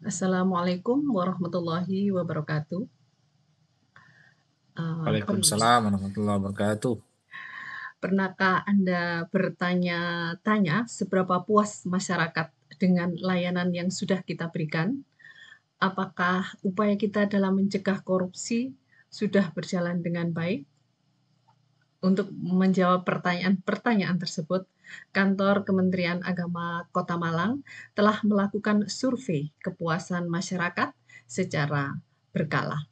Assalamualaikum warahmatullahi wabarakatuh. Waalaikumsalam warahmatullahi wabarakatuh. Pernahkah Anda bertanya-tanya seberapa puas masyarakat dengan layanan yang sudah kita berikan? Apakah upaya kita dalam mencegah korupsi sudah berjalan dengan baik? Untuk menjawab pertanyaan-pertanyaan tersebut, Kantor Kementerian Agama Kota Malang telah melakukan survei kepuasan masyarakat secara berkala.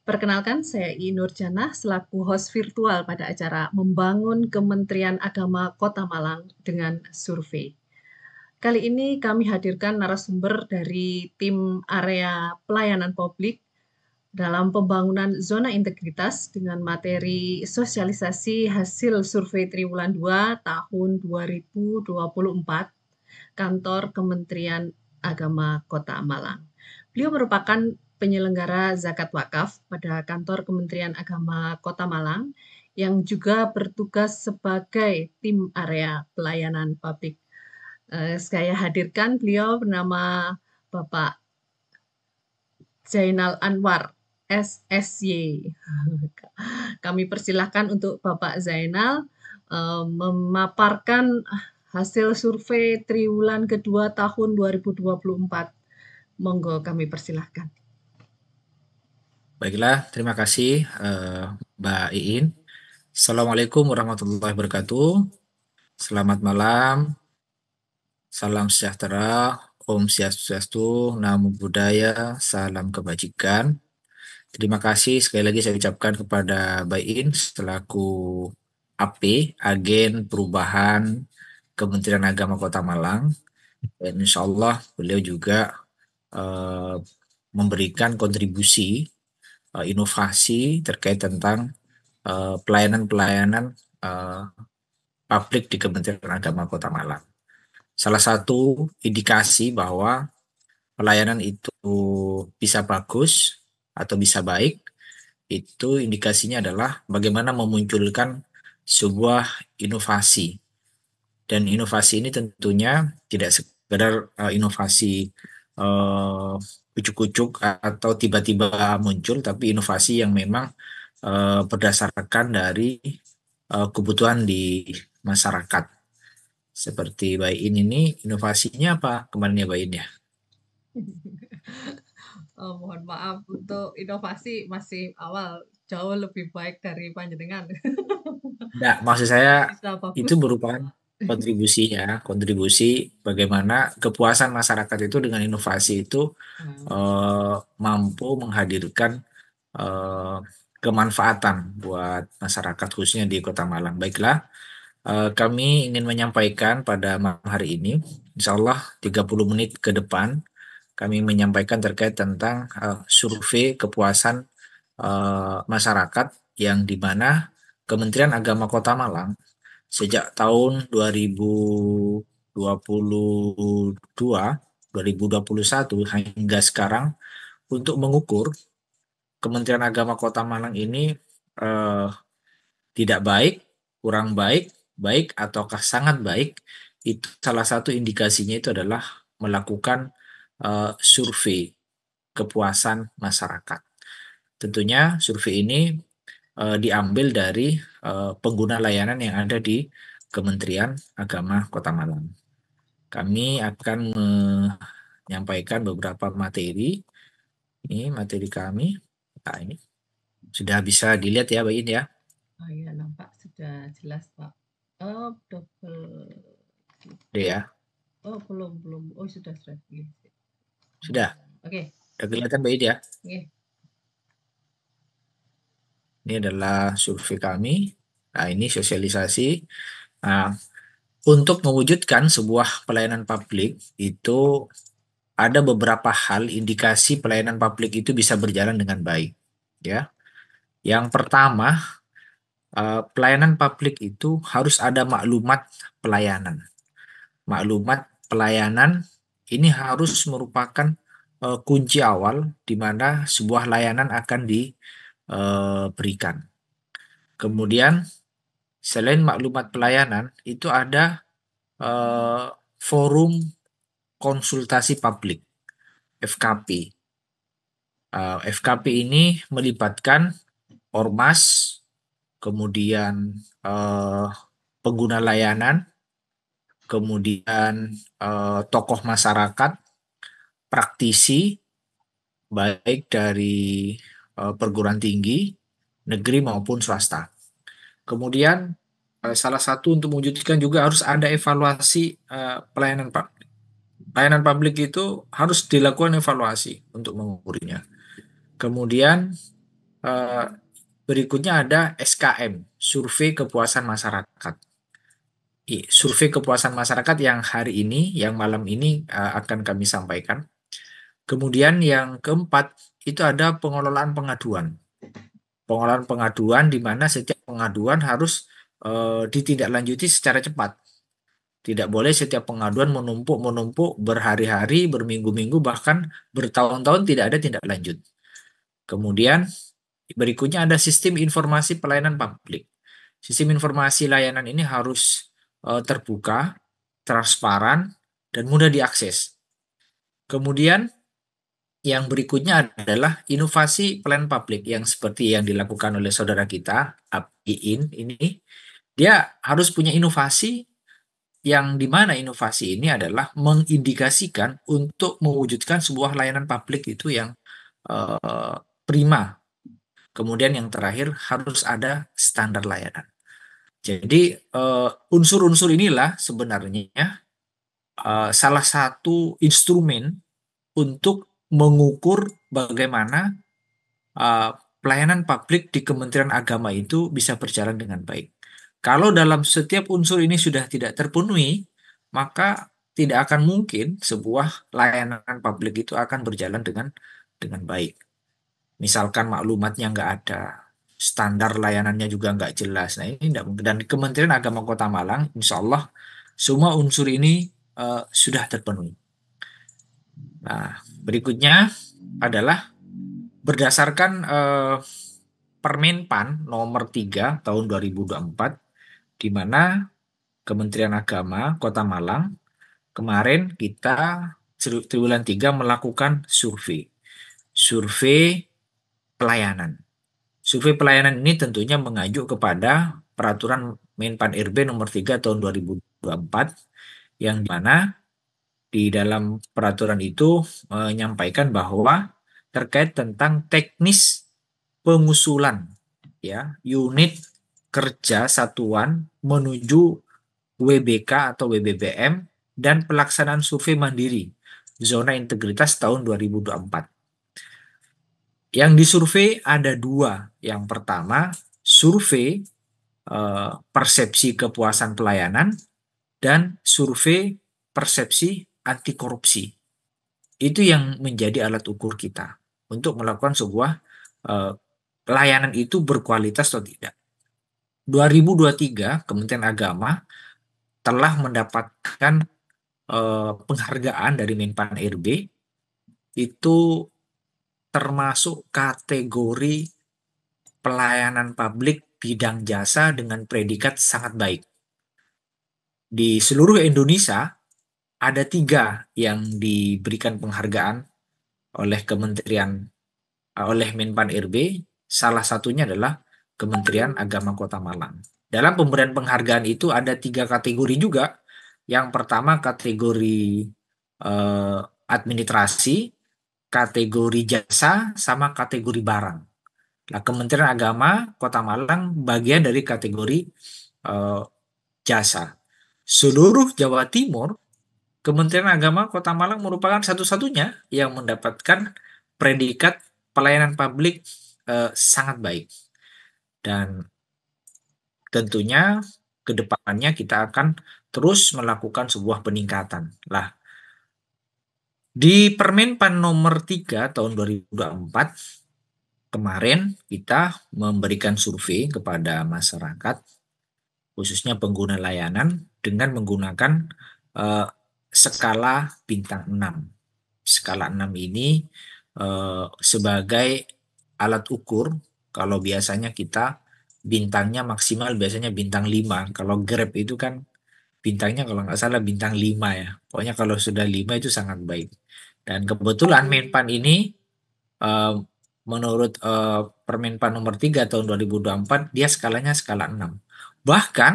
Perkenalkan, saya I. Nurjana selaku host virtual pada acara Membangun Kementerian Agama Kota Malang dengan survei. Kali ini kami hadirkan narasumber dari tim area pelayanan publik dalam pembangunan zona integritas dengan materi sosialisasi hasil survei triwulan 2 tahun 2024 Kantor Kementerian Agama Kota Malang. Beliau merupakan penyelenggara zakat wakaf pada Kantor Kementerian Agama Kota Malang yang juga bertugas sebagai tim area pelayanan publik. Saya hadirkan beliau bernama Bapak Zainal Anwar, SSY. Kami persilahkan untuk Bapak Zainal memaparkan hasil survei triwulan kedua tahun 2024. Monggo kami persilahkan. Baiklah, terima kasih Mbak Iin. Assalamualaikum warahmatullahi wabarakatuh. Selamat malam, salam sejahtera, Om Swastiastu, Namo Buddhaya, salam kebajikan. Terima kasih sekali lagi saya ucapkan kepada Mbak Iin selaku AP, Agen Perubahan Kementerian Agama Kota Malang. Dan insya Allah beliau juga eh, memberikan kontribusi inovasi terkait tentang pelayanan-pelayanan uh, publik di Kementerian Agama Kota Malang. Salah satu indikasi bahwa pelayanan itu bisa bagus atau bisa baik, itu indikasinya adalah bagaimana memunculkan sebuah inovasi. Dan inovasi ini tentunya tidak sekedar inovasi uh, ucuk-ucuk atau tiba-tiba muncul, tapi inovasi yang memang berdasarkan dari kebutuhan di masyarakat. Seperti Bayin ini, inovasinya apa kemarin ya Bayin ya? Mohon maaf untuk inovasi masih awal, jauh lebih baik dari panjenengan. Enggak, maksud saya Bisa itu bagus, merupakan bisa. kontribusinya, kontribusi bagaimana kepuasan masyarakat itu dengan inovasi itu mampu menghadirkan eh, kemanfaatan buat masyarakat khususnya di Kota Malang. Baiklah, kami ingin menyampaikan pada malam hari ini, insya Allah 30 menit ke depan, kami menyampaikan terkait tentang survei kepuasan masyarakat yang di mana Kementerian Agama Kota Malang sejak tahun 2022, 2021 hingga sekarang untuk mengukur Kementerian Agama Kota Malang ini eh, tidak baik, kurang baik, baik ataukah sangat baik, itu salah satu indikasinya itu adalah melakukan survei kepuasan masyarakat. Tentunya survei ini diambil dari pengguna layanan yang ada di Kementerian Agama Kota Malang. Kami akan menyampaikan beberapa materi. Ini materi kami. Nah, ini sudah bisa dilihat ya, Bayin ya. Oh iya, nampak sudah jelas, Pak. Oh, double. Udah ya. Oh, belum. Oh, sudah. Oke. Sudah. Oke. Sudah kelihatan, Bayin ya. Oke. Ini adalah survei kami. Nah, ini sosialisasi. Nah, untuk mewujudkan sebuah pelayanan publik itu ada beberapa hal indikasi pelayanan publik itu bisa berjalan dengan baik. Ya, yang pertama, pelayanan publik itu harus ada maklumat pelayanan. Maklumat pelayanan ini harus merupakan kunci awal di mana sebuah layanan akan diberikan. Kemudian selain maklumat pelayanan, itu ada forum konsultasi publik, FKP. FKP ini melibatkan ormas, kemudian pengguna layanan, kemudian tokoh masyarakat, praktisi, baik dari perguruan tinggi, negeri maupun swasta. Kemudian salah satu untuk mewujudkan juga harus ada evaluasi pelayanan publik. Pelayanan publik itu harus dilakukan evaluasi untuk mengukurnya. Kemudian berikutnya ada SKM, Survei Kepuasan Masyarakat. Survei kepuasan masyarakat yang hari ini, yang malam ini akan kami sampaikan. Kemudian yang keempat, itu ada pengelolaan pengaduan. Pengelolaan pengaduan di mana setiap pengaduan harus ditindaklanjuti secara cepat. Tidak boleh setiap pengaduan menumpuk berhari-hari, berminggu-minggu, bahkan bertahun-tahun tidak ada tindak lanjut. Kemudian berikutnya ada sistem informasi pelayanan publik. Sistem informasi layanan ini harus terbuka, transparan, dan mudah diakses. Kemudian yang berikutnya adalah inovasi pelayanan publik yang seperti yang dilakukan oleh saudara kita, APIIN ini. Dia harus punya inovasi yang dimana inovasi ini adalah mengindikasikan untuk mewujudkan sebuah layanan publik itu yang prima. Kemudian yang terakhir harus ada standar layanan. Jadi unsur-unsur inilah sebenarnya salah satu instrumen untuk mengukur bagaimana pelayanan publik di Kementerian Agama itu bisa berjalan dengan baik. Kalau dalam setiap unsur ini sudah tidak terpenuhi, maka tidak akan mungkin sebuah layanan publik itu akan berjalan dengan baik. Misalkan maklumatnya nggak ada, standar layanannya juga nggak jelas. Nah ini tidak mungkin. Dan Kementerian Agama Kota Malang, insya Allah semua unsur ini sudah terpenuhi. Nah, berikutnya adalah berdasarkan Permenpan nomor 3 tahun 2024, di mana Kementerian Agama Kota Malang kemarin kita triwulan 3 melakukan survei pelayanan. Survei pelayanan ini tentunya mengacu kepada peraturan Menpan RB nomor 3 tahun 2024, yang mana di dalam peraturan itu menyampaikan bahwa terkait tentang teknis pengusulan ya unit kerja satuan menuju WBK atau WBBM dan pelaksanaan survei mandiri zona integritas tahun 2024. Yang disurvei ada dua. Yang pertama, survei persepsi kepuasan pelayanan dan survei persepsi anti korupsi. Itu yang menjadi alat ukur kita untuk melakukan sebuah pelayanan itu berkualitas atau tidak. 2023 Kementerian Agama telah mendapatkan penghargaan dari Menpan RB, itu termasuk kategori pelayanan publik bidang jasa dengan predikat sangat baik. Di seluruh Indonesia ada 3 yang diberikan penghargaan oleh oleh Menpan RB. Salah satunya adalah Kementerian Agama Kota Malang. Dalam pemberian penghargaan itu ada 3 kategori juga. Yang pertama kategori administrasi, kategori jasa, sama kategori barang. Nah, Kementerian Agama Kota Malang bagian dari kategori jasa. Seluruh Jawa Timur, Kementerian Agama Kota Malang merupakan satu-satunya yang mendapatkan predikat pelayanan publik sangat baik. Dan tentunya ke depannya kita akan terus melakukan sebuah peningkatan. Lah, di Permenpan nomor 3 tahun 2024 kemarin kita memberikan survei kepada masyarakat, khususnya pengguna layanan, dengan menggunakan skala bintang 6. Skala 6 ini sebagai alat ukur. Kalau biasanya kita bintangnya maksimal biasanya bintang 5. Kalau Grab itu kan bintangnya kalau nggak salah bintang 5 ya. Pokoknya kalau sudah 5 itu sangat baik. Dan kebetulan Menpan ini eh, menurut Permenpan nomor 3 tahun 2024 dia skalanya skala 6. Bahkan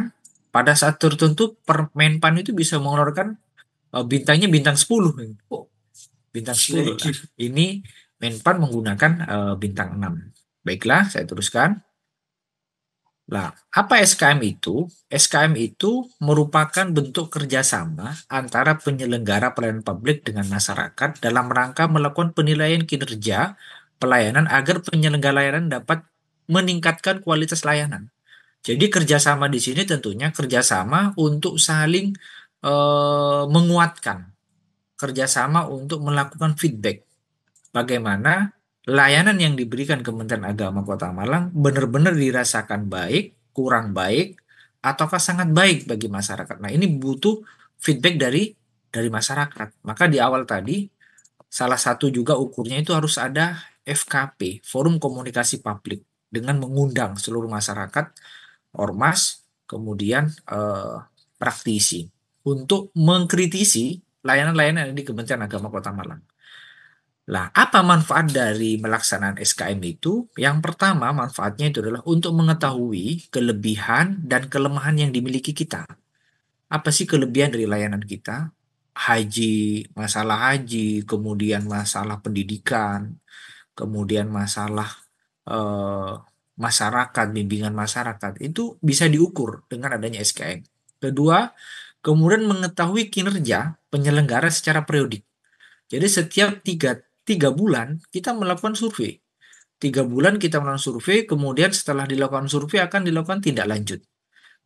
pada saat tertentu Permenpan itu bisa mengeluarkan bintangnya bintang 10. Oh, bintang 10. Nah, ini Menpan menggunakan bintang 6. Baiklah, saya teruskan. Nah, apa SKM itu? SKM itu merupakan bentuk kerjasama antara penyelenggara pelayanan publik dengan masyarakat dalam rangka melakukan penilaian kinerja pelayanan agar penyelenggara layanan dapat meningkatkan kualitas layanan. Jadi kerjasama di sini tentunya kerjasama untuk saling menguatkan, kerjasama untuk melakukan feedback. Bagaimana layanan yang diberikan Kementerian Agama Kota Malang benar-benar dirasakan baik, kurang baik, ataukah sangat baik bagi masyarakat. Nah, ini butuh feedback dari masyarakat. Maka di awal tadi salah satu juga ukurnya itu harus ada FKP, Forum Komunikasi Publik, dengan mengundang seluruh masyarakat, ormas, kemudian praktisi untuk mengkritisi layanan-layanan yang ada di Kementerian Agama Kota Malang. Nah, apa manfaat dari melaksanaan SKM itu? Yang pertama, manfaatnya itu adalah untuk mengetahui kelebihan dan kelemahan yang dimiliki kita. Apa sih kelebihan dari layanan kita? Haji, kemudian masalah pendidikan, kemudian masalah eh, masyarakat, bimbingan masyarakat, itu bisa diukur dengan adanya SKM. Kedua, kemudian mengetahui kinerja penyelenggara secara periodik. Jadi setiap tiga bulan kita melakukan survei. 3 bulan kita melakukan survei, kemudian setelah dilakukan survei akan dilakukan tindak lanjut.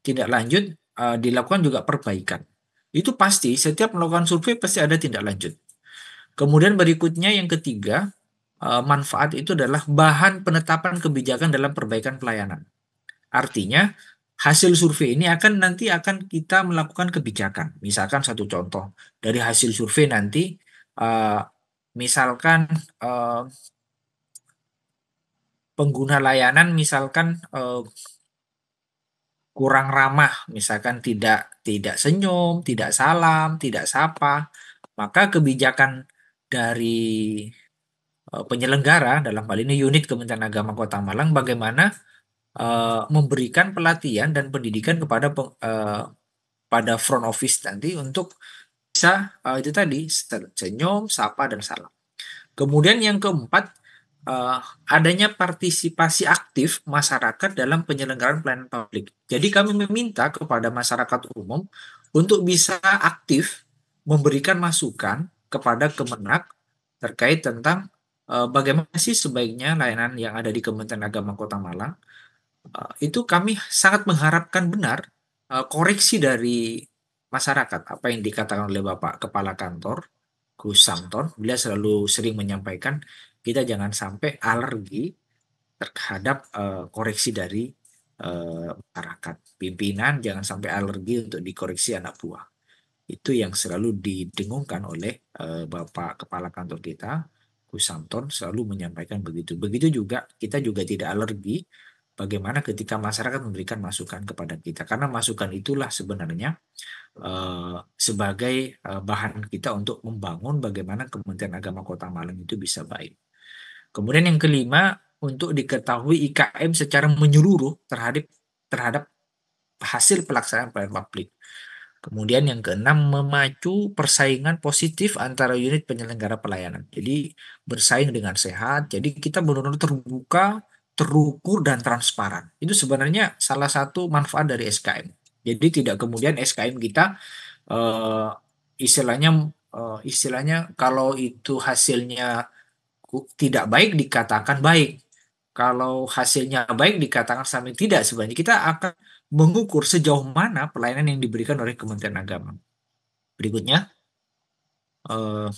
Tindak lanjut dilakukan juga perbaikan. Itu pasti setiap melakukan survei pasti ada tindak lanjut. Kemudian berikutnya yang ketiga, manfaat itu adalah bahan penetapan kebijakan dalam perbaikan pelayanan. Artinya hasil survei ini nanti akan kita melakukan kebijakan. Misalkan satu contoh dari hasil survei nanti, eh, misalkan eh, pengguna layanan misalkan kurang ramah, misalkan tidak tidak senyum, tidak salam, tidak sapa, maka kebijakan dari penyelenggara dalam hal ini unit Kementerian Agama Kota Malang bagaimana memberikan pelatihan dan pendidikan pada front office nanti untuk bisa itu tadi senyum, sapa dan salam. Kemudian yang keempat, eh, adanya partisipasi aktif masyarakat dalam penyelenggaraan pelayanan publik. Jadi kami meminta kepada masyarakat umum untuk bisa aktif memberikan masukan kepada Kemenak terkait tentang bagaimana sih sebaiknya layanan yang ada di Kementerian Agama Kota Malang. Itu kami sangat mengharapkan benar koreksi dari masyarakat. Apa yang dikatakan oleh Bapak Kepala Kantor, Gus Samton, beliau selalu sering menyampaikan kita jangan sampai alergi terhadap koreksi dari masyarakat. Pimpinan jangan sampai alergi untuk dikoreksi anak buah. Itu yang selalu didengungkan oleh Bapak Kepala Kantor kita, Gus Samton, selalu menyampaikan begitu. Begitu juga kita juga tidak alergi bagaimana ketika masyarakat memberikan masukan kepada kita. Karena masukan itulah sebenarnya sebagai bahan kita untuk membangun bagaimana Kementerian Agama Kota Malang itu bisa baik. Kemudian yang kelima, untuk diketahui IKM secara menyeluruh terhadap terhadap hasil pelaksanaan pelayanan publik. Kemudian yang keenam, memacu persaingan positif antara unit penyelenggara pelayanan. Jadi bersaing dengan sehat. Jadi kita benar-benar terbuka, terukur, dan transparan. Itu sebenarnya salah satu manfaat dari SKM. Jadi tidak kemudian SKM kita eh, istilahnya istilahnya kalau itu hasilnya tidak baik dikatakan baik. Kalau hasilnya baik dikatakan sama tidak. Sebenarnya kita akan mengukur sejauh mana pelayanan yang diberikan oleh Kementerian Agama. Berikutnya, eh,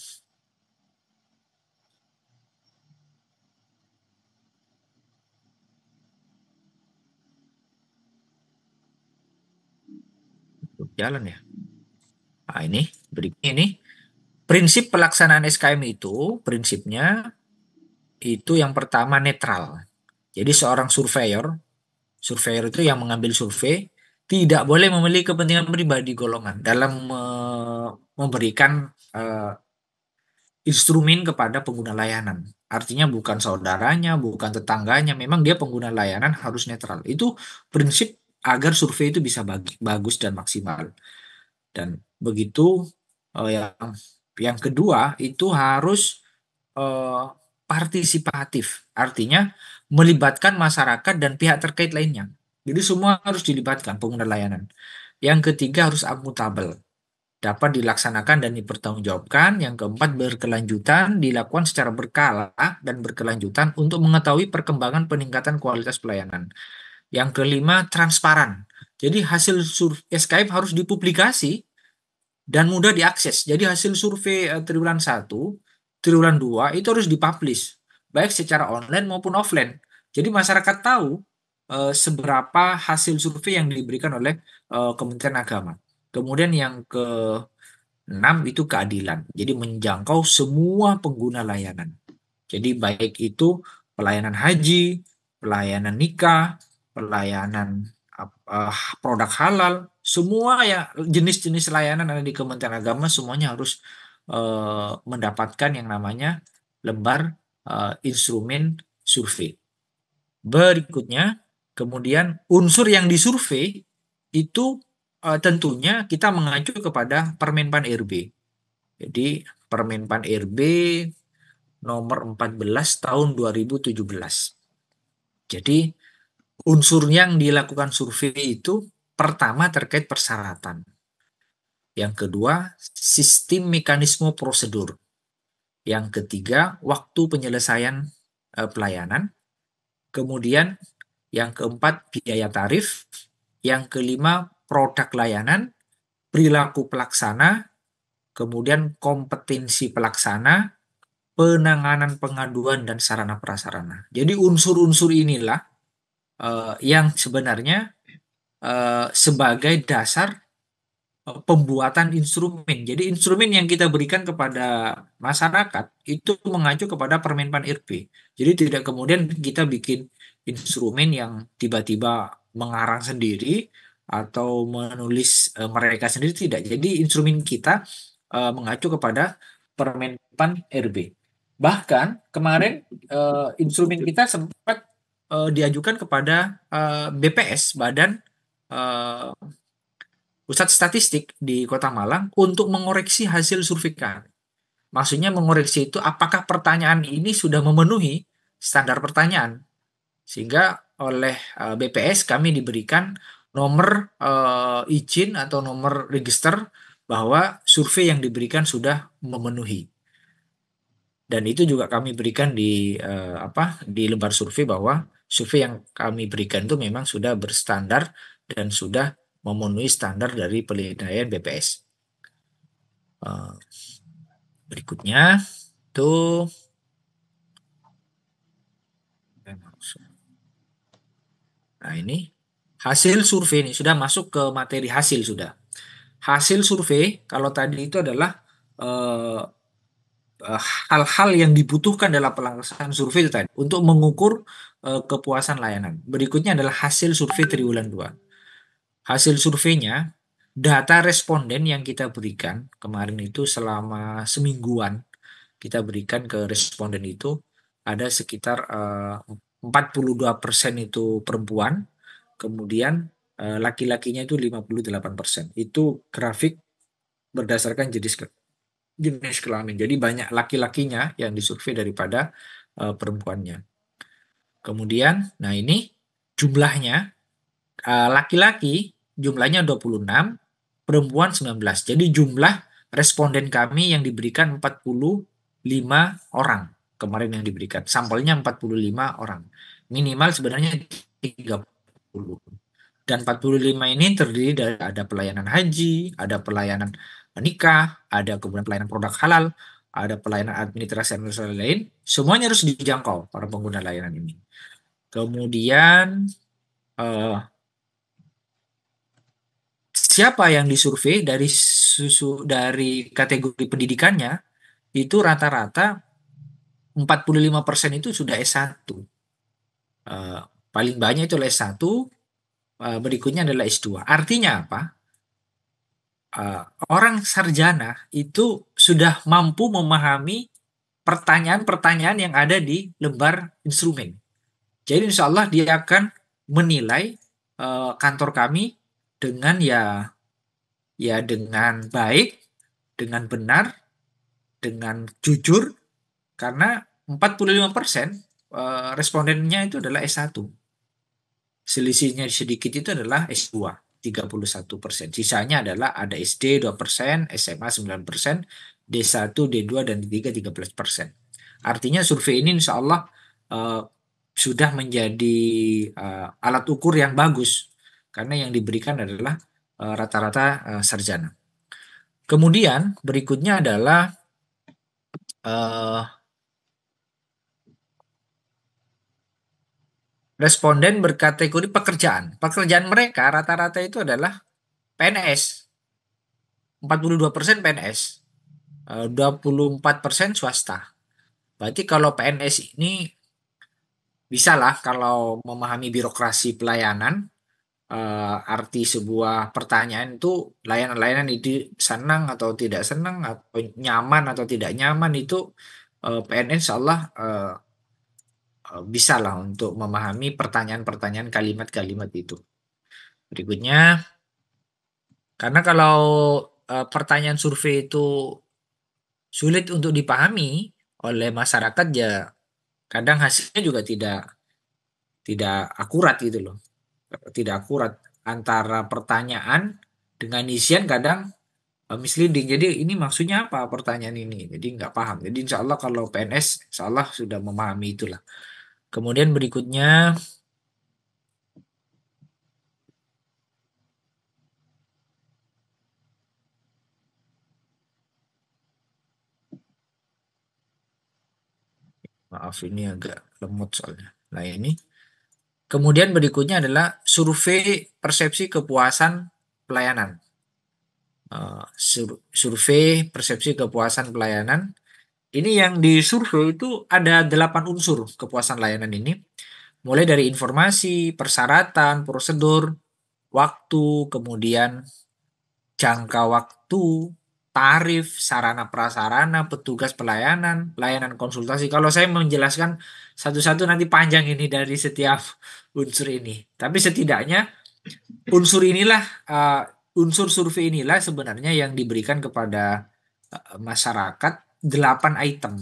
jalan ya. Nah, ini berikutnya ini prinsip pelaksanaan SKM itu prinsipnya itu yang pertama netral. Jadi seorang surveyor Surveyor itu yang mengambil survei tidak boleh memiliki kepentingan pribadi golongan dalam memberikan instrumen kepada pengguna layanan. Artinya bukan saudaranya, bukan tetangganya, memang dia pengguna layanan harus netral. Itu prinsip agar survei itu bisa bagus dan maksimal. Dan begitu yang kedua itu harus eh, partisipatif, artinya melibatkan masyarakat dan pihak terkait lainnya. Jadi semua harus dilibatkan pengguna layanan. Yang ketiga harus akuntabel, dapat dilaksanakan dan dipertanggungjawabkan. Yang keempat, berkelanjutan, dilakukan secara berkala dan berkelanjutan untuk mengetahui perkembangan peningkatan kualitas pelayanan. Yang kelima, transparan. Jadi hasil SKM harus dipublikasi dan mudah diakses. Jadi hasil survei triwulan 1, triwulan 2 itu harus dipublish, baik secara online maupun offline. Jadi masyarakat tahu seberapa hasil survei yang diberikan oleh Kementerian Agama. Kemudian yang ke-6 itu keadilan. Jadi menjangkau semua pengguna layanan. Jadi baik itu pelayanan haji, pelayanan nikah, pelayanan produk halal, semua ya jenis-jenis layanan yang ada di Kementerian Agama semuanya harus mendapatkan yang namanya lembar instrumen survei. Berikutnya, kemudian unsur yang disurvei itu tentunya kita mengacu kepada Permenpan RB. Jadi Permenpan RB nomor 14 tahun 2017. Jadi unsur yang dilakukan survei itu pertama terkait persyaratan. Yang kedua, sistem mekanisme prosedur. Yang ketiga, waktu penyelesaian pelayanan. Kemudian yang keempat, biaya tarif. Yang kelima, produk layanan, perilaku pelaksana, kemudian kompetensi pelaksana, penanganan pengaduan, dan sarana prasarana. Jadi unsur-unsur inilah yang sebenarnya sebagai dasar pembuatan instrumen. Jadi instrumen yang kita berikan kepada masyarakat itu mengacu kepada Permenpan RB. Jadi tidak kemudian kita bikin instrumen yang tiba-tiba mengarang sendiri atau menulis mereka sendiri, tidak. Jadi instrumen kita mengacu kepada Permenpan RB. Bahkan kemarin instrumen kita sempat diajukan kepada BPS, Badan Pusat Statistik di Kota Malang, untuk mengoreksi hasil survei kami. Maksudnya mengoreksi itu apakah pertanyaan ini sudah memenuhi standar pertanyaan. Sehingga oleh BPS kami diberikan nomor izin atau nomor register bahwa survei yang diberikan sudah memenuhi. Dan itu juga kami berikan di lembar survei bahwa survei yang kami berikan itu memang sudah berstandar dan sudah memenuhi standar dari penilaian BPS. Berikutnya itu nah ini hasil survei ini sudah masuk ke materi hasil sudah. Hasil survei kalau tadi itu adalah hal-hal yang dibutuhkan dalam pelaksanaan survei itu tadi untuk mengukur kepuasan layanan. Berikutnya adalah hasil survei triwulan 2. Hasil surveinya, data responden yang kita berikan kemarin itu selama semingguan kita berikan ke responden itu ada sekitar 42% itu perempuan, kemudian laki-lakinya itu 58%. Itu grafik berdasarkan jenis kelamin. Jadi banyak laki-lakinya yang disurvei daripada perempuannya. Kemudian, nah ini jumlahnya laki-laki jumlahnya 26, perempuan 19. Jadi jumlah responden kami yang diberikan 45 orang kemarin yang diberikan. Sampelnya 45 orang. Minimal sebenarnya 30. Dan 45 ini terdiri dari ada pelayanan haji, ada pelayanan nikah, ada kemudian pelayanan produk halal, ada pelayanan administrasi lain. Semuanya harus dijangkau para pengguna layanan ini. Kemudian siapa yang disurvei dari kategori pendidikannya itu rata-rata 45% itu sudah S1. Paling banyak itu adalah S1, berikutnya adalah S2. Artinya apa? Eh, Orang sarjana itu sudah mampu memahami pertanyaan-pertanyaan yang ada di lembar instrumen. Jadi insya Allah dia akan menilai kantor kami dengan ya dengan baik, dengan benar, dengan jujur, karena 45% respondennya itu adalah S1. Selisihnya sedikit itu adalah S2, 31%. Sisanya adalah ada SD 2%, SMA 9%, D1, D2, dan D3 13%. Artinya survei ini insya Allah eh, sudah menjadi alat ukur yang bagus karena yang diberikan adalah rata-rata sarjana. Kemudian berikutnya adalah eh, responden berkategori pekerjaan. Pekerjaan mereka rata-rata itu adalah PNS. 42% PNS, 24% swasta. Berarti kalau PNS ini bisa lah kalau memahami birokrasi pelayanan, arti sebuah pertanyaan itu layanan-layanan itu senang atau tidak senang, atau nyaman atau tidak nyaman itu PNS insya Allah bisa lah untuk memahami pertanyaan-pertanyaan kalimat-kalimat itu. Berikutnya, karena kalau pertanyaan survei itu sulit untuk dipahami oleh masyarakat, ya kadang hasilnya juga tidak tidak akurat gitu loh. Tidak akurat antara pertanyaan dengan isian, kadang misleading. Jadi ini maksudnya apa pertanyaan ini? Jadi nggak paham. Jadi insya Allah kalau PNS insya Allah sudah memahami itulah. Kemudian berikutnya, maaf ini agak lemot soalnya. Nah ini. Kemudian berikutnya adalah survei persepsi kepuasan pelayanan. Survei persepsi kepuasan pelayanan. Ini yang disurvei itu ada 8 unsur kepuasan layanan ini. Mulai dari informasi, persyaratan, prosedur, waktu, kemudian jangka waktu, tarif, sarana prasarana, petugas pelayanan, layanan konsultasi. Kalau saya menjelaskan satu-satu nanti panjang ini dari setiap unsur ini. Tapi setidaknya unsur inilah, unsur survei inilah sebenarnya yang diberikan kepada masyarakat 8 item.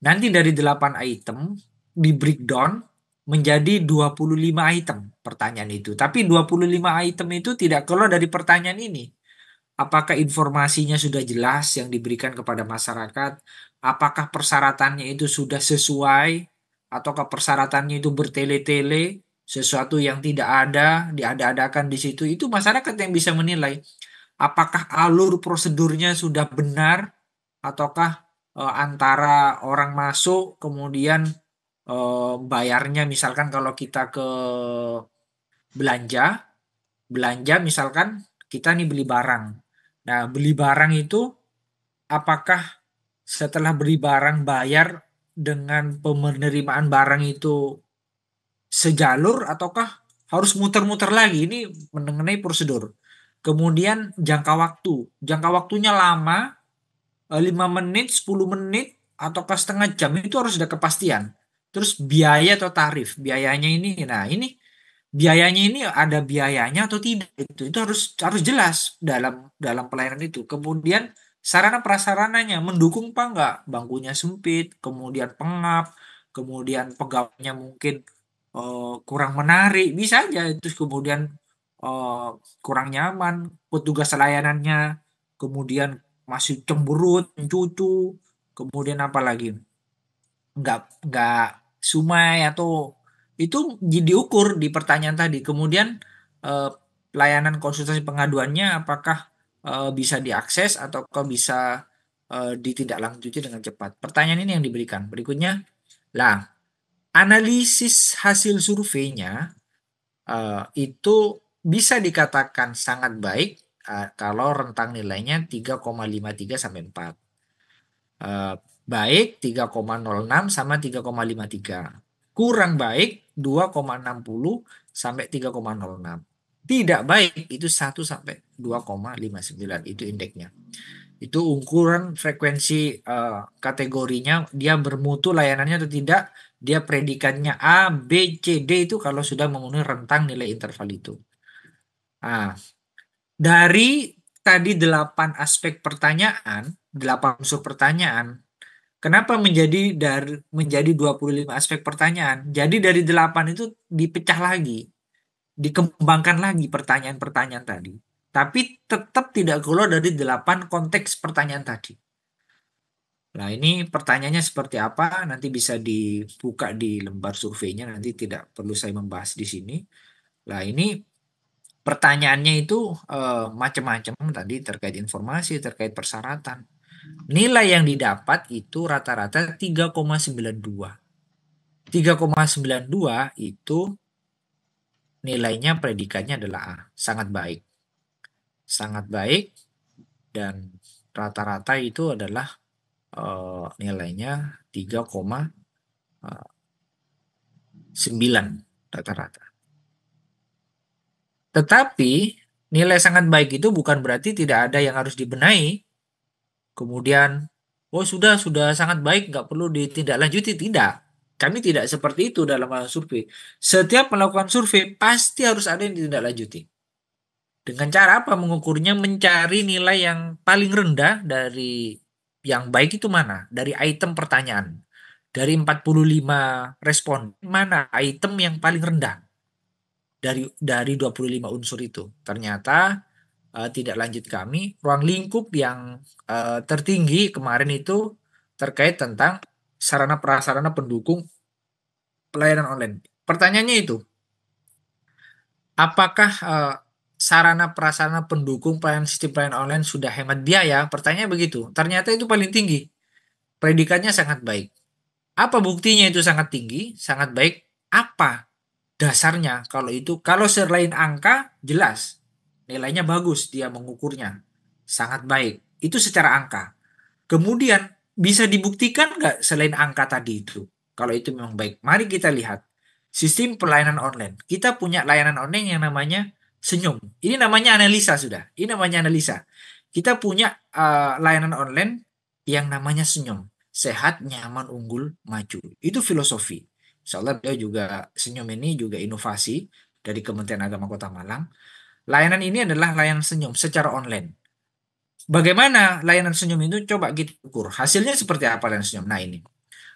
Nanti dari 8 item di breakdown menjadi 25 item pertanyaan itu. Tapi 25 item itu tidak keluar dari pertanyaan ini. Apakah informasinya sudah jelas yang diberikan kepada masyarakat? Apakah persyaratannya itu sudah sesuai? Ataukah persyaratannya itu bertele-tele? Sesuatu yang tidak ada, diada-adakan di situ. Itu masyarakat yang bisa menilai. Apakah alur prosedurnya sudah benar? Ataukah antara orang masuk, kemudian bayarnya, misalkan kalau kita ke belanja, belanja misalkan kita nih beli barang. Nah, beli barang itu apakah setelah beli barang bayar dengan penerimaan barang itu sejalur ataukah harus muter-muter lagi? Ini mengenai prosedur. Kemudian jangka waktu. Jangka waktunya lama, 5 menit, 10 menit, ataukah setengah jam, itu harus ada kepastian. Terus biaya atau tarif. Biayanya ini, nah ini biayanya ini ada biayanya atau tidak, itu harus harus jelas dalam dalam pelayanan itu. Kemudian sarana prasarananya mendukung apa enggak, bangkunya sempit, kemudian pengap, kemudian pegawainya mungkin kurang menarik, bisa aja itu, kemudian eh, kurang nyaman, petugas layanannya kemudian masih cemberut, mencucu, kemudian apa lagi, nggak sumai, atau itu diukur di pertanyaan tadi. Kemudian eh, layanan konsultasi pengaduannya apakah bisa diakses ataukah bisa ditindaklanjuti dengan cepat. Pertanyaan ini yang diberikan. Berikutnya, lah, analisis hasil surveinya itu bisa dikatakan sangat baik kalau rentang nilainya 3,53 sampai 4. Baik 3,06 sama 3,53. Kurang baik 2,60 sampai 3,06. Tidak baik itu 1 sampai 2,59 itu indeksnya. Itu ukuran frekuensi kategorinya dia bermutu layanannya atau tidak, dia predikannya A, B, C, D itu kalau sudah memenuhi rentang nilai interval itu. Nah, dari tadi 8 aspek pertanyaan, 8 unsur pertanyaan, kenapa menjadi 25 aspek pertanyaan? Jadi dari 8 itu dipecah lagi, dikembangkan lagi pertanyaan-pertanyaan tadi. Tapi tetap tidak keluar dari 8 konteks pertanyaan tadi. Nah, ini pertanyaannya seperti apa? Nanti bisa dibuka di lembar surveinya, nanti tidak perlu saya membahas di sini. Nah, ini pertanyaannya itu macam-macam tadi terkait informasi, terkait persyaratan. Nilai yang didapat itu rata-rata 3,92. 3,92 itu nilainya predikatnya adalah A, sangat baik. Sangat baik dan rata-rata itu adalah nilainya 3,9 rata-rata. Tetapi nilai sangat baik itu bukan berarti tidak ada yang harus dibenahi. Kemudian, oh sudah sangat baik, nggak perlu ditindaklanjuti. Tidak. Kami tidak seperti itu dalam hal survei. Setiap melakukan survei, pasti harus ada yang ditindaklanjuti. Dengan cara apa mengukurnya? Mencari nilai yang paling rendah dari yang baik itu mana? Dari item pertanyaan. Dari 45 respon, mana item yang paling rendah? Dari 25 unsur itu. Ternyata tidak lanjut kami, ruang lingkup yang tertinggi kemarin itu terkait tentang sarana prasarana pendukung pelayanan online. Pertanyaannya itu, apakah sarana prasarana pendukung pelayanan sistem pelayanan online sudah hemat biaya? Pertanyaannya begitu. Ternyata itu paling tinggi. Predikatnya sangat baik. Apa buktinya itu sangat tinggi, sangat baik? Apa dasarnya kalau itu? Kalau selain angka, jelas. Nilainya bagus, dia mengukurnya. Sangat baik. Itu secara angka. Kemudian bisa dibuktikan nggak selain angka tadi itu? Kalau itu memang baik. Mari kita lihat. Sistem pelayanan online. Kita punya layanan online yang namanya Senyum. Ini namanya analisa sudah. Ini namanya analisa. Kita punya layanan online yang namanya Senyum. Sehat, nyaman, unggul, maju. Itu filosofi. Insya Allah beliau juga Senyum ini juga inovasi dari Kementerian Agama Kota Malang. Layanan ini adalah layanan Senyum secara online. Bagaimana layanan Senyum itu? Coba kita ukur. Hasilnya seperti apa layanan Senyum? Nah ini.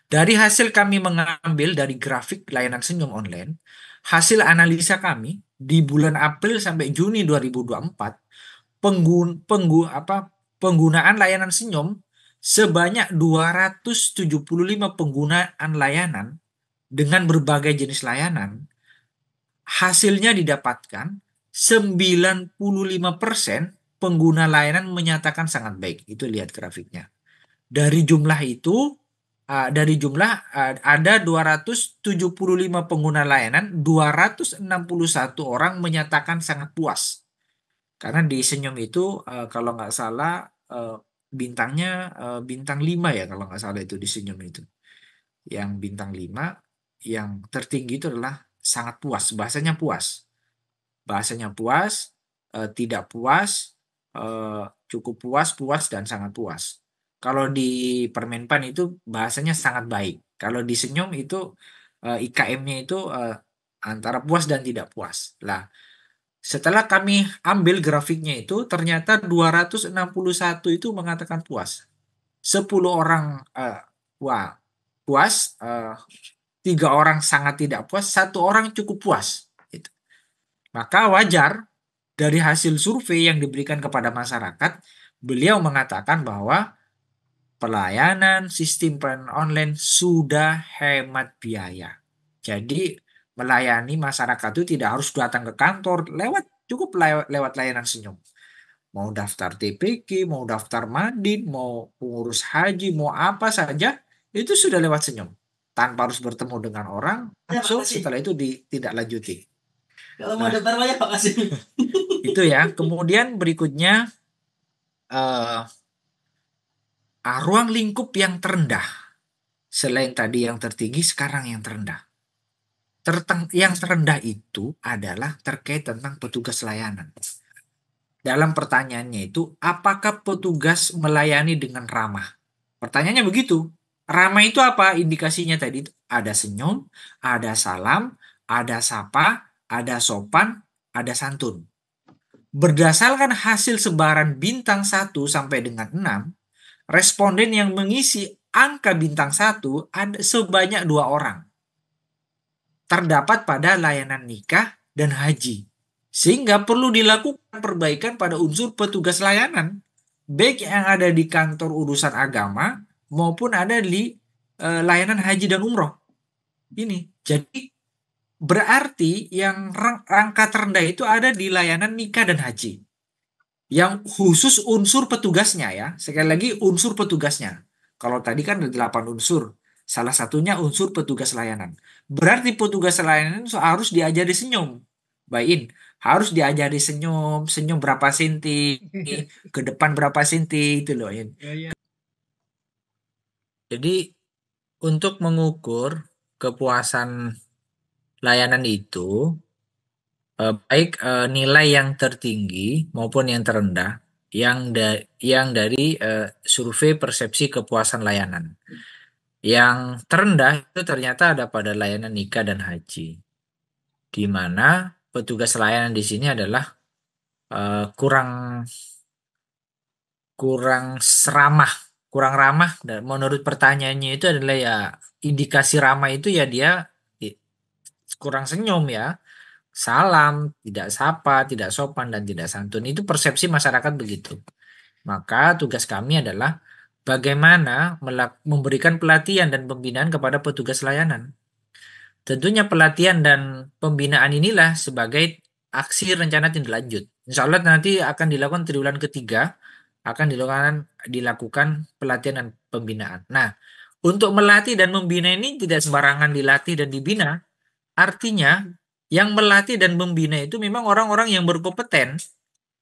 Dari hasil kami mengambil dari grafik layanan Senyum online, hasil analisa kami di bulan April sampai Juni 2024, penggunaan layanan Senyum sebanyak 275 penggunaan layanan dengan berbagai jenis layanan, hasilnya didapatkan 95% pengguna layanan menyatakan sangat baik. Itu lihat grafiknya. Dari jumlah itu, ada 275 pengguna layanan, 261 orang menyatakan sangat puas. Karena di Senyum itu kalau nggak salah bintangnya bintang 5 ya kalau nggak salah itu di Senyum itu. Yang bintang 5 yang tertinggi itu adalah sangat puas, bahasanya puas. Bahasanya puas, tidak puas, cukup puas, puas, dan sangat puas. Kalau di Permenpan itu bahasanya sangat baik. Kalau di Senyum itu IKM-nya itu antara puas dan tidak puas. Lah, setelah kami ambil grafiknya itu ternyata 261 itu mengatakan puas. 10 orang puas, 3 orang sangat tidak puas, 1 orang cukup puas. Gitu. Maka wajar dari hasil survei yang diberikan kepada masyarakat, beliau mengatakan bahwa pelayanan sistem pelayanan online sudah hemat biaya. Jadi melayani masyarakat itu tidak harus datang ke kantor, cukup lewat layanan Senyum. Mau daftar TPQ, mau daftar Madin, mau pengurus haji, mau apa saja, itu sudah lewat Senyum. Tanpa harus bertemu dengan orang, langsung setelah itu ditindaklanjuti. Kalau mau daftar banyak Pak kasih. Itu ya. Kemudian berikutnya ruang lingkup yang terendah. Selain tadi yang tertinggi, sekarang yang terendah. yang terendah itu adalah terkait tentang petugas layanan. Dalam pertanyaannya itu, apakah petugas melayani dengan ramah? Pertanyaannya begitu. Ramah itu apa? Indikasinya tadi itu ada senyum, ada salam, ada sapa, ada sopan, ada santun. Berdasarkan hasil sebaran bintang 1 sampai dengan 6, responden yang mengisi angka bintang 1 ada sebanyak 2 orang. Terdapat pada layanan nikah dan haji. Sehingga perlu dilakukan perbaikan pada unsur petugas layanan. Baik yang ada di kantor urusan agama maupun ada di layanan haji dan umroh. Ini. Jadi berarti yang angka terendah itu ada di layanan nikah dan haji. Yang khusus unsur petugasnya ya. Sekali lagi unsur petugasnya. Kalau tadi kan ada 8 unsur. Salah satunya unsur petugas layanan. Berarti petugas layanan harus diajari senyum. Baik, harus diajari senyum. Senyum berapa senti. Ke depan berapa senti. Itu loh. Jadi untuk mengukur kepuasan layanan itu, baik nilai yang tertinggi maupun yang terendah yang dari survei persepsi kepuasan layanan. Yang terendah itu ternyata ada pada layanan nikah dan haji, di mana petugas layanan di sini adalah kurang ramah, dan menurut pertanyaannya itu adalah ya indikasi ramah itu ya dia kurang senyum ya. Salam, tidak sapa, tidak sopan, dan tidak santun. Itu persepsi masyarakat begitu. Maka tugas kami adalah bagaimana memberikan pelatihan dan pembinaan kepada petugas layanan. Tentunya pelatihan dan pembinaan inilah sebagai aksi rencana tindak lanjut. Insya Allah nanti akan dilakukan triwulan ketiga, akan dilakukan pelatihan dan pembinaan. Nah, untuk melatih dan membina ini tidak sembarangan dilatih dan dibina. Artinya, yang melatih dan membina itu memang orang-orang yang berkompeten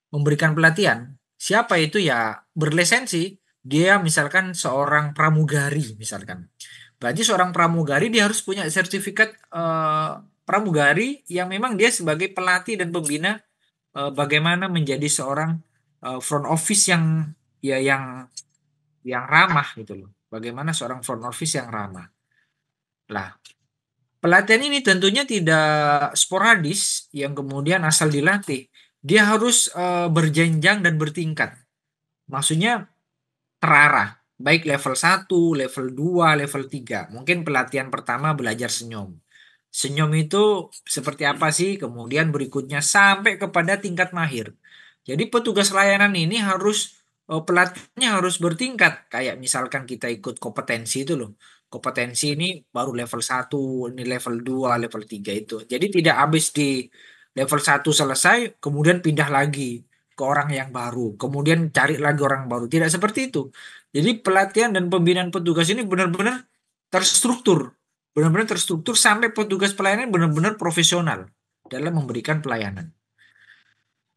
memberikan pelatihan. Siapa itu ya berlisensi. Dia misalkan seorang pramugari misalkan. Berarti seorang pramugari dia harus punya sertifikat pramugari yang memang dia sebagai pelatih dan pembina bagaimana menjadi seorang front office yang ramah gitu loh. Bagaimana seorang front office yang ramah. Lah, pelatihan ini tentunya tidak sporadis yang kemudian asal dilatih. Dia harus berjenjang dan bertingkat. Maksudnya terarah. Baik level 1, level 2, level 3. Mungkin pelatihan pertama belajar senyum. Senyum itu seperti apa sih? Kemudian berikutnya sampai kepada tingkat mahir. Jadi petugas layanan ini harus pelatihannya harus bertingkat. Kayak misalkan kita ikut kompetensi itu loh. Kompetensi ini baru level 1, ini level 2, level 3 itu. Jadi tidak habis di level 1 selesai, kemudian pindah lagi ke orang yang baru. Kemudian cari lagi orang baru. Tidak seperti itu. Jadi pelatihan dan pembinaan petugas ini benar-benar terstruktur. Benar-benar terstruktur sampai petugas pelayanan benar-benar profesional dalam memberikan pelayanan.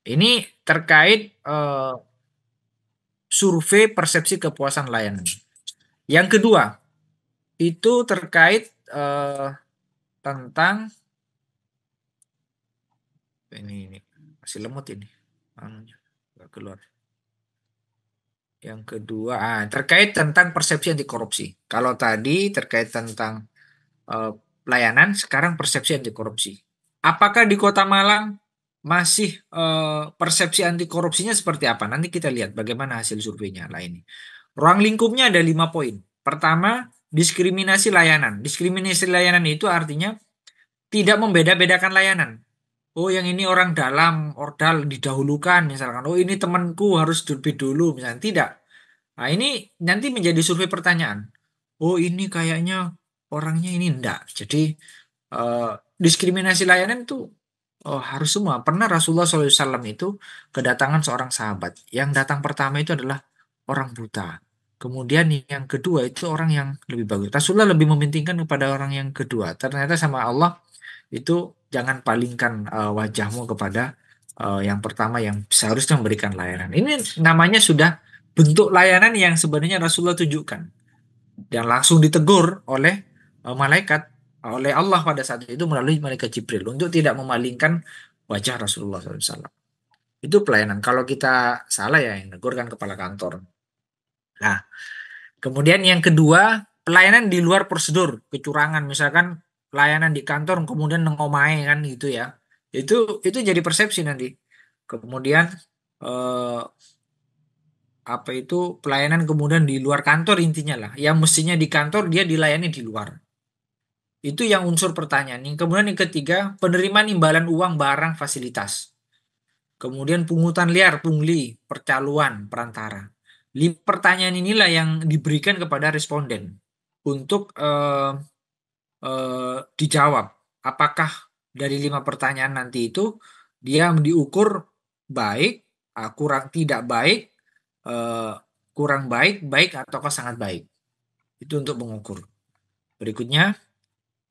Ini terkait survei persepsi kepuasan layanan. Yang kedua, itu terkait tentang ini masih lemot ini, nggak keluar. Yang kedua, terkait tentang persepsi anti korupsi. Kalau tadi terkait tentang pelayanan, sekarang persepsi anti korupsi. Apakah di Kota Malang masih persepsi anti korupsinya seperti apa? Nanti kita lihat bagaimana hasil surveinya lah ini. Ruang lingkupnya ada 5 poin. Pertama, diskriminasi layanan. Diskriminasi layanan itu artinya tidak membeda-bedakan layanan. Oh, yang ini orang dalam, ordal didahulukan misalkan. Oh, ini temanku harus lebih dulu misalkan. Tidak. Nah, ini nanti menjadi survei pertanyaan. Oh, ini kayaknya orangnya ini enggak. Jadi diskriminasi layanan itu harus semua. Pernah Rasulullah SAW itu kedatangan seorang sahabat. Yang datang pertama itu adalah orang buta. Kemudian yang kedua itu orang yang lebih bagus. Rasulullah lebih mementingkan kepada orang yang kedua. Ternyata sama Allah itu jangan palingkan wajahmu kepada yang pertama yang seharusnya memberikan layanan. Ini namanya sudah bentuk layanan yang sebenarnya Rasulullah tunjukkan. Dan langsung ditegur oleh malaikat. oleh Allah pada saat itu melalui malaikat Jibril untuk tidak memalingkan wajah Rasulullah SAW. Itu pelayanan. Kalau kita salah ya yang negur kan kepala kantor. Nah, kemudian yang kedua, pelayanan di luar prosedur, kecurangan. Misalkan pelayanan di kantor kemudian nengomai kan gitu ya. Itu jadi persepsi nanti. Kemudian eh, apa itu pelayanan kemudian di luar kantor intinya lah. Yang mestinya di kantor dia dilayani di luar. Itu yang unsur pertanyaan. Kemudian yang ketiga, penerimaan imbalan uang, barang, fasilitas. Kemudian pungutan liar, pungli, percaluan, perantara. 5 pertanyaan inilah yang diberikan kepada responden untuk dijawab. Apakah dari 5 pertanyaan nanti itu dia diukur baik, kurang tidak baik, kurang baik, baik ataukah sangat baik. Itu untuk mengukur. Berikutnya,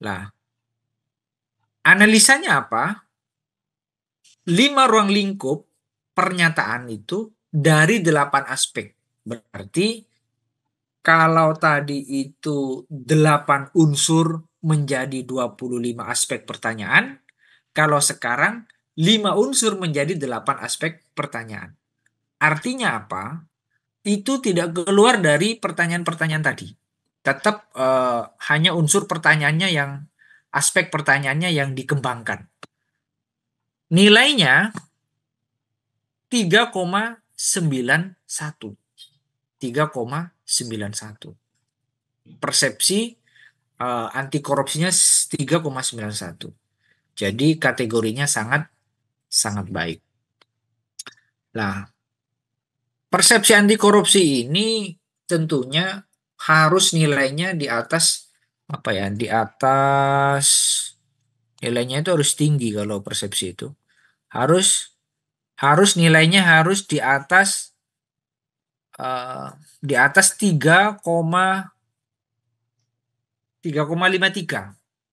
lah, analisanya apa? 5 ruang lingkup pernyataan itu dari 8 aspek. Berarti kalau tadi itu 8 unsur menjadi 25 aspek pertanyaan, kalau sekarang 5 unsur menjadi 8 aspek pertanyaan. Artinya apa? Itu tidak keluar dari pertanyaan-pertanyaan tadi. Tetap hanya unsur pertanyaannya yang aspek pertanyaannya yang dikembangkan. Nilainya 3,91. 3,91. Persepsi anti korupsinya 3,91. Jadi kategorinya sangat sangat baik. Nah, persepsi anti korupsi ini tentunya harus nilainya di atas apa ya? Di atas nilainya itu harus tinggi kalau persepsi itu. Harus nilainya harus di atas 3,53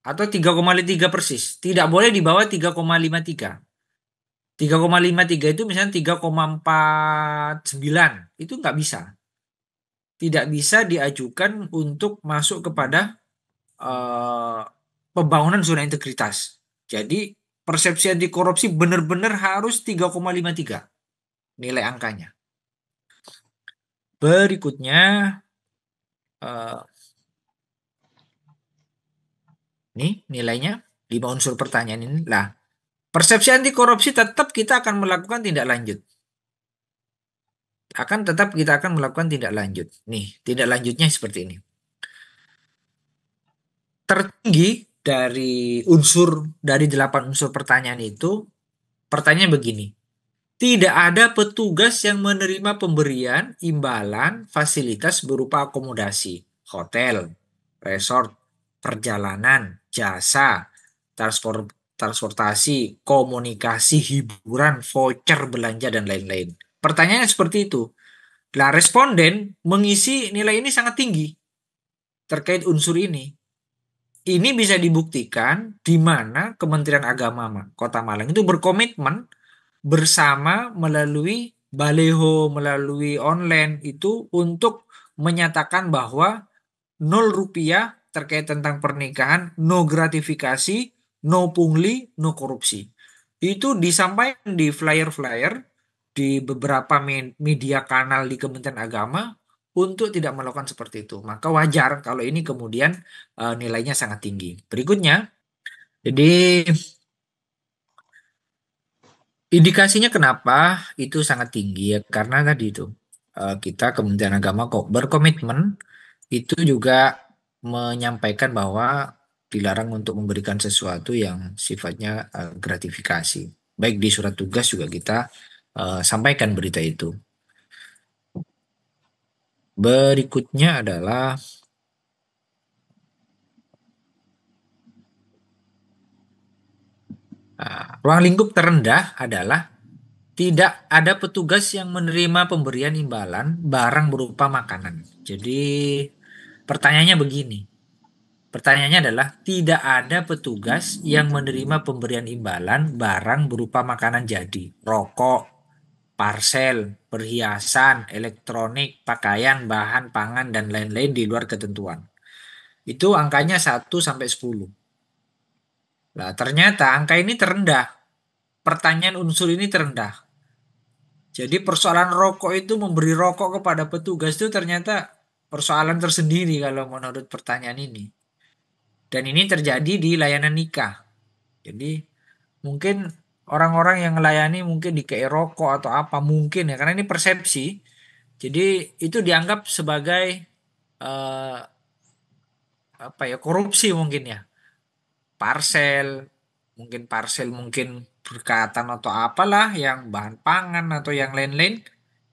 atau 3,3 persis. Tidak boleh di bawah 3,53. 3,53 itu misalnya 3,49. Itu nggak bisa. Tidak bisa diajukan untuk masuk kepada pembangunan zona integritas. Jadi persepsi anti korupsi benar-benar harus 3,53 nilai angkanya. Berikutnya nih nilainya 5 unsur pertanyaan ini. Lah, persepsi anti korupsi tetap kita akan melakukan tindak lanjut. Kita akan melakukan tindak lanjut. Nih, tindak lanjutnya seperti ini. Tertinggi dari 8 unsur pertanyaan itu, pertanyaan begini. Tidak ada petugas yang menerima pemberian imbalan fasilitas berupa akomodasi, hotel, resort, perjalanan, jasa, transportasi, komunikasi, hiburan, voucher, belanja, dan lain-lain. Pertanyaannya seperti itu. Nah, responden mengisi nilai ini sangat tinggi terkait unsur ini. Ini bisa dibuktikan di mana Kementerian Agama Kota Malang itu berkomitmen bersama melalui baleho, melalui online itu untuk menyatakan bahwa 0 rupiah terkait tentang pernikahan, no gratifikasi, no pungli, no korupsi. Itu disampaikan di flyer-flyer di beberapa media kanal di Kementerian Agama untuk tidak melakukan seperti itu. Maka wajar kalau ini kemudian nilainya sangat tinggi. Berikutnya, jadi indikasinya kenapa itu sangat tinggi ya karena tadi itu kita Kementerian Agama kok berkomitmen itu juga menyampaikan bahwa dilarang untuk memberikan sesuatu yang sifatnya gratifikasi. Baik di surat tugas juga kita sampaikan berita itu. Berikutnya adalah ruang lingkup terendah adalah tidak ada petugas yang menerima pemberian imbalan barang berupa makanan. Jadi pertanyaannya begini. Pertanyaannya adalah tidak ada petugas yang menerima pemberian imbalan barang berupa makanan jadi, rokok, parcel, perhiasan, elektronik, pakaian, bahan pangan, dan lain-lain di luar ketentuan. Itu angkanya 1 sampai 10. Nah, ternyata angka ini terendah. Pertanyaan unsur ini terendah. Jadi persoalan rokok itu memberi rokok kepada petugas itu ternyata persoalan tersendiri kalau menurut pertanyaan ini. Dan ini terjadi di layanan nikah. Jadi mungkin orang-orang yang melayani mungkin dikei rokok atau apa mungkin ya karena ini persepsi. Jadi itu dianggap sebagai eh, apa ya korupsi mungkin ya. Parsel mungkin berkatan atau apalah yang bahan pangan atau yang lain-lain.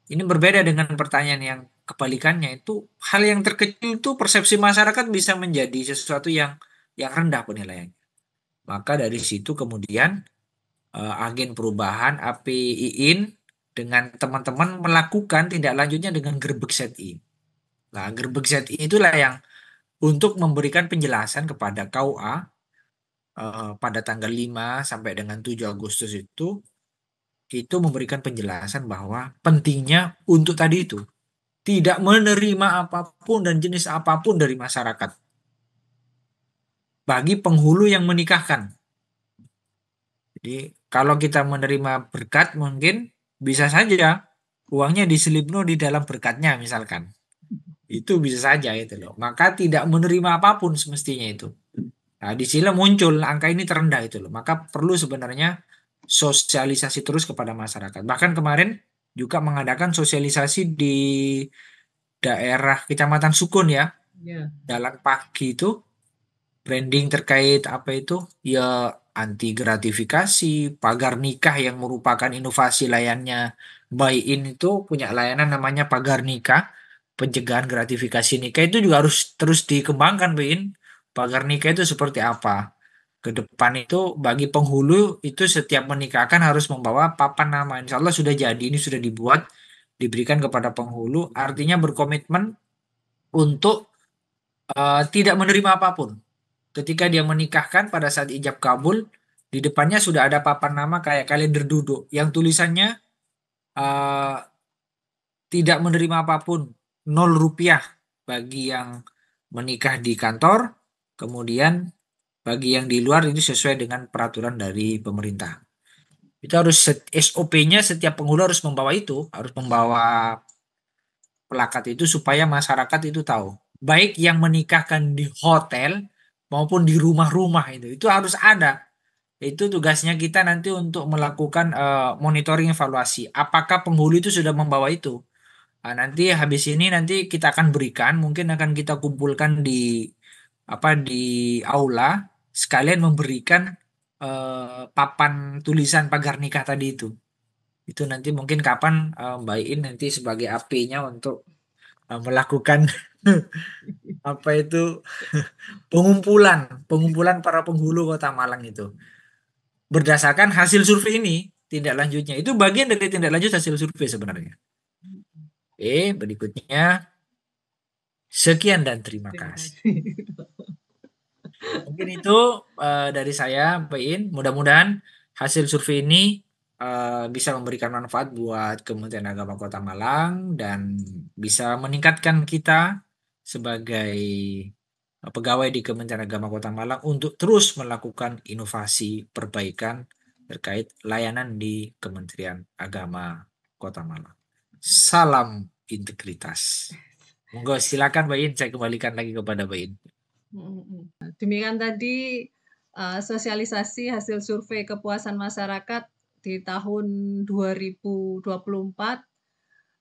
Ini berbeda dengan pertanyaan yang kebalikannya itu hal yang terkecil itu persepsi masyarakat bisa menjadi sesuatu yang rendah penilaiannya. Maka dari situ kemudian agen perubahan APIIN dengan teman-teman melakukan tindak lanjutnya dengan gerbek ZI. Nah, gerbek ZI itulah yang untuk memberikan penjelasan kepada KUA pada tanggal 5 sampai dengan 7 Agustus itu memberikan penjelasan bahwa pentingnya untuk tadi itu tidak menerima apapun dan jenis apapun dari masyarakat bagi penghulu yang menikahkan. Jadi kalau kita menerima berkat mungkin bisa saja uangnya diselipno di dalam berkatnya misalkan. Itu bisa saja itu loh. Maka tidak menerima apapun semestinya itu. Nah, di sini muncul angka ini terendah itu loh. Maka perlu sebenarnya sosialisasi terus kepada masyarakat. Bahkan kemarin juga mengadakan sosialisasi di daerah Kecamatan Sukun ya. Ya. Dalam pagi itu branding terkait apa itu ya anti gratifikasi, pagar nikah yang merupakan inovasi layannya Buy In itu punya layanan namanya pagar nikah, pencegahan gratifikasi nikah itu juga harus terus dikembangkan Buy In. Pagar nikah itu seperti apa? Ke depan itu bagi penghulu itu setiap menikahkan harus membawa papan nama. Insya Allah sudah jadi, ini sudah dibuat, diberikan kepada penghulu, artinya berkomitmen untuk tidak menerima apapun. Ketika dia menikahkan pada saat ijab kabul, di depannya sudah ada papan nama kayak kalender duduk yang tulisannya eh, tidak menerima apapun, 0 rupiah bagi yang menikah di kantor, kemudian bagi yang di luar ini sesuai dengan peraturan dari pemerintah. Itu harus SOP-nya setiap penghulu harus membawa itu, harus membawa plakat itu supaya masyarakat itu tahu. Baik yang menikahkan di hotel maupun di rumah-rumah itu harus ada. Itu tugasnya kita nanti untuk melakukan monitoring evaluasi. Apakah penghulu itu sudah membawa itu? Nah, nanti habis ini nanti kita akan berikan, mungkin akan kita kumpulkan di apa di aula sekalian memberikan papan tulisan pagar nikah tadi itu. Itu nanti mungkin kapan Mbak In nanti sebagai AP-nya untuk melakukan apa itu pengumpulan para penghulu Kota Malang itu berdasarkan hasil survei ini tindak lanjutnya itu bagian dari tindak lanjut hasil survei sebenarnya. Berikutnya sekian dan terima Terima kasih. kasih. Mungkin itu dari saya, Mbak In. Mudah-mudahan hasil survei ini bisa memberikan manfaat buat Kementerian Agama Kota Malang dan bisa meningkatkan kita sebagai pegawai di Kementerian Agama Kota Malang untuk terus melakukan inovasi perbaikan terkait layanan di Kementerian Agama Kota Malang. Salam integritas. Monggo silakan Mbak In, saya kembalikan lagi kepada Mbak In. Demikian tadi sosialisasi hasil survei kepuasan masyarakat di tahun 2024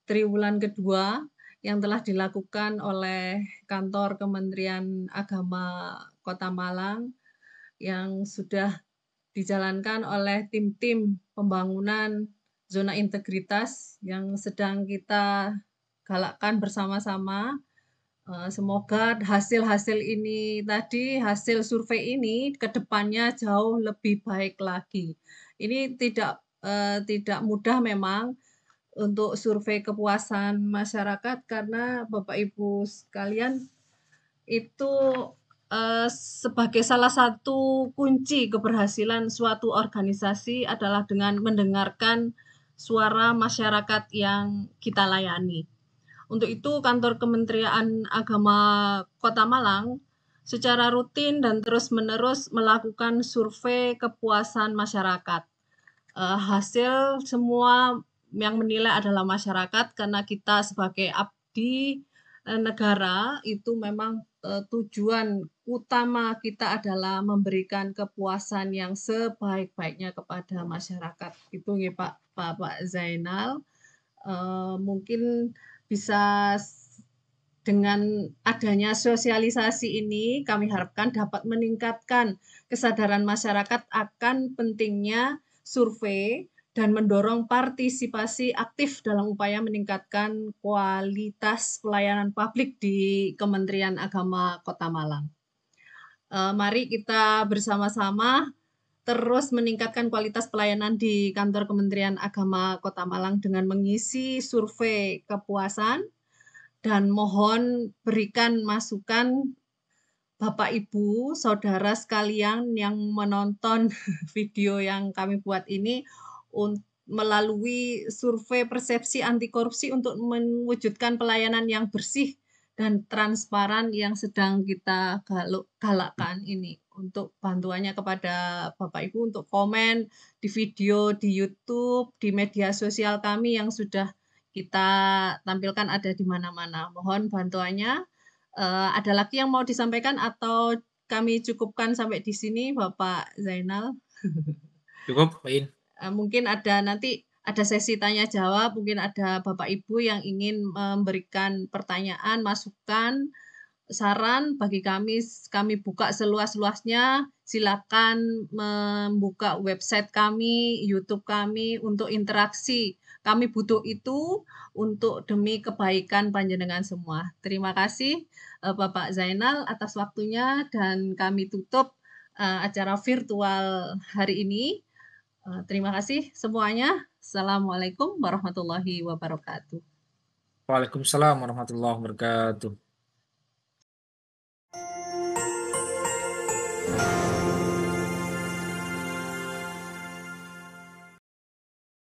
triwulan kedua yang telah dilakukan oleh kantor Kementerian Agama Kota Malang yang sudah dijalankan oleh tim-tim pembangunan zona integritas yang sedang kita galakkan bersama-sama. Semoga hasil-hasil ini tadi, hasil survei ini ke depannya jauh lebih baik lagi. Ini tidak mudah memang untuk survei kepuasan masyarakat karena Bapak Ibu sekalian itu sebagai salah satu kunci keberhasilan suatu organisasi adalah dengan mendengarkan suara masyarakat yang kita layani. Untuk itu, Kantor Kementerian Agama Kota Malang secara rutin dan terus-menerus melakukan survei kepuasan masyarakat. Hasil semua yang menilai adalah masyarakat, karena kita sebagai abdi negara itu memang tujuan utama kita adalah memberikan kepuasan yang sebaik-baiknya kepada masyarakat. Itu ya Pak Zainal. Mungkin bisa dengan adanya sosialisasi ini kami harapkan dapat meningkatkan kesadaran masyarakat akan pentingnya survei dan mendorong partisipasi aktif dalam upaya meningkatkan kualitas pelayanan publik di Kementerian Agama Kota Malang. Mari kita bersama-sama terus meningkatkan kualitas pelayanan di kantor Kementerian Agama Kota Malang dengan mengisi survei kepuasan, dan mohon berikan masukan Bapak Ibu, saudara sekalian yang menonton video yang kami buat ini melalui survei persepsi anti korupsi untuk mewujudkan pelayanan yang bersih dan transparan yang sedang kita galakkan ini. Untuk bantuannya kepada Bapak Ibu untuk komen di video di YouTube, di media sosial kami yang sudah kita tampilkan ada di mana-mana. Mohon bantuannya. Ada lagi yang mau disampaikan atau kami cukupkan sampai di sini, Bapak Zainal? Cukup, Pak In. Mungkin nanti ada sesi tanya jawab, mungkin ada Bapak Ibu yang ingin memberikan pertanyaan, masukan, saran bagi kami buka seluas-luasnya. Silakan membuka website kami, YouTube kami untuk interaksi. Kami butuh itu untuk demi kebaikan panjenengan semua. Terima kasih Bapak Zainal atas waktunya, dan kami tutup acara virtual hari ini. Terima kasih semuanya. Assalamualaikum warahmatullahi wabarakatuh. Waalaikumsalam warahmatullahi wabarakatuh.